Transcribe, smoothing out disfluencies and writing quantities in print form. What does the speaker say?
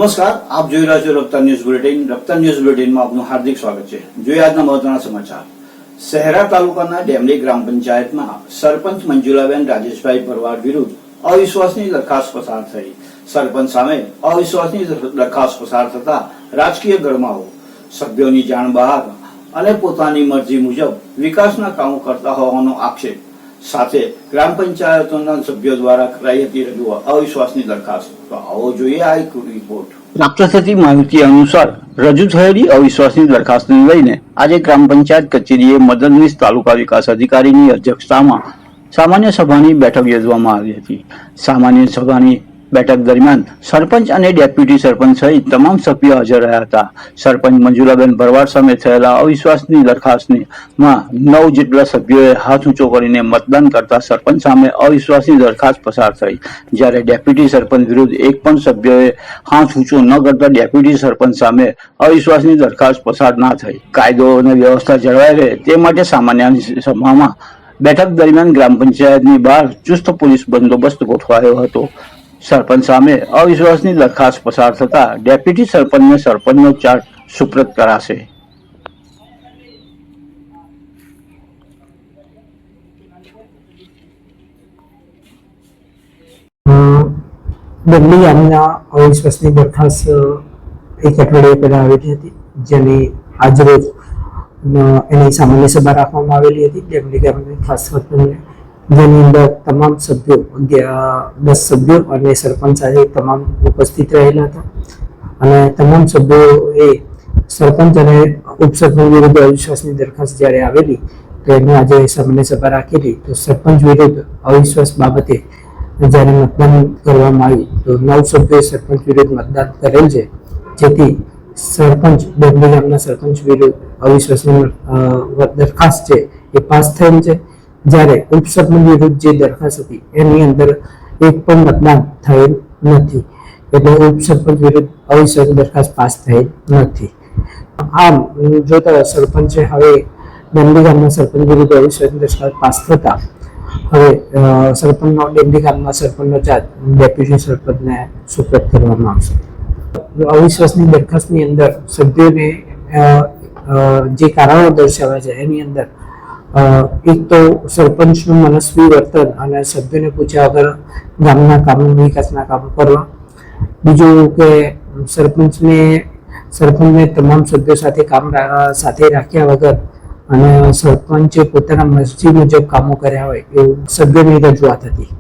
નમસ્કાર, આપ જોઈ રહ્યા છો રફતાર ન્યૂઝ બુલેટિન. રફતાર ન્યૂઝ બુલેટિનમાં આપનું હાર્દિક સ્વાગત છે. જોઈએ આજના મહત્વના સમાચાર. શહેરા તાલુકાના ડેમલી ગ્રામ પંચાયતમાં સરપંચ મંજુલાબેન રાજેશભાઈ ભરવાડ વિરુદ્ધ અવિશ્વાસની દરખાસ્ત પસાર થઈ. સરપંચ સામે અવિશ્વાસની દરખાસ્ત પસાર થતા રાજકીય ગરમાવો, સભ્યોની જાણ બહાર અને પોતાની મરજી મુજબ વિકાસના કામો કરતા હોવાનો આક્ષેપ સાથે ગ્રામ પંચાયતોના સભ્યો દ્વારા કરાઈ હતી રજૂઆત અવિશ્વાસની દરખાસ્ત. તો આવો જોઈએ આ એક રિપોર્ટ. પ્રાપ્ત થતી માહિતી અનુસાર રજૂ થયેલી અવિશ્વાસની દરખાસ્તને લઈને આજે ગ્રામ પંચાયત કચેરીએ મદદનીશ તાલુકા વિકાસ અધિકારીની અધ્યક્ષતામાં સામાન્ય સભાની બેઠક યોજવામાં આવી હતી. સામાન્ય સભાની બેઠક દરમિયાન સરપંચ અને ડેપ્યુટી સરપંચ સહિત તમામ સભ્યો હાજર રહ્યા હતા. સરપંચ મંજુલાબેન ભરવાડ સામે થયેલા અવિશ્વાસની દરખાસ્તમાં 9 જેટલા સભ્યોએ હાથ ઊંચો કરીને મતદાન કરતા સરપંચ સામે અવિશ્વાસની દરખાસ્ત પસાર થઈ. જ્યારે ડેપ્યુટી સરપંચ વિરુદ્ધ એક પણ સભ્યોએ હાથ ઊંચો ન કરતા ડેપ્યુટી સરપંચ સામે અવિશ્વાસની દરખાસ્ત પસાર ના થઈ. કાયદો અને વ્યવસ્થા જળવાઈ રહે તે માટે સામાન્ય સભામાં બેઠક દરમિયાન ગ્રામ પંચાયતની બહાર ચુસ્ત પોલીસ બંદોબસ્ત ગોઠવાયો હતો. સરપંચ સામે અવિશ્વાસની દરખાસ્ત પસાર થતા ડેપ્યુટી સરપંચને સરપંચનો ચાર્જ સુપ્રત કરાશે. ડેમલી ગામના અવિશ્વાસની દરખાસ્ત એક અઠવાડિયા પહેલા આવેલી હતી, જેની આજરોજ એની સામાન્ય સભા રાખવામાં આવેલી હતી ડેમલી ગામની ખાસ વતનને, જેની અંદર તમામ સભ્યો 10 સભ્યો અને સરપંચ સાથે તમામ ઉપસ્થિત રહેલા હતા. અને તમામ સભ્યોએ સરપંચ અને ઉપસરપંચ વિરુદ્ધ અવિશ્વાસની દરખાસ્ત જ્યારે આવેલી તો એમને આજે સામાન્ય સભા રાખેલી. તો સરપંચ વિરુદ્ધ અવિશ્વાસ બાબતે જ્યારે મતદાન કરવામાં આવ્યું તો 9 સભ્યોએ સરપંચ વિરુદ્ધ મતદાન કરેલ છે, જેથી સરપંચ ડેમલી ગામના સરપંચ વિરુદ્ધ અવિશ્વાસની દરખાસ્ત છે એ પાસ થયેલ છે. જ્યારે ઉપસરપંચ વિરુદ્ધ જે દરખાસ્ત હતી એની અંદર એક પણ મતદાન થયેલ નથી, એટલે ઉપસરપંચ વિરુદ્ધ અવિશ્વાસની દરખાસ્ત પાસ થયેલ નથી. આમ જોતા સરપંચે હવે ડેમલી ગામના સરપંચ વિરુદ્ધ અવિશ્વાસની દરખાસ્ત પાસ થતા હવે સરપંચનો ડેમલી ગામના સરપંચનો ચાર્જ ડેપ્યુટી સરપંચને સુપ્રત કરવામાં આવશે. અવિશ્વાસની દરખાસ્તની અંદર સભ્યોને જે કારણો દર્શાવ્યા છે એની અંદર એક તો સરપંચનું મનસ્વી વર્તન અને સભ્યોને પૂછ્યા વગર ગામના કામો વિકાસના કામો કરવા. બીજું કે સરપંચને તમામ સભ્યો સાથે સાથે રાખ્યા વગર અને સરપંચે પોતાના મરજી મુજબ કામો કર્યા હોય એવું સભ્યોની રજૂઆત હતી.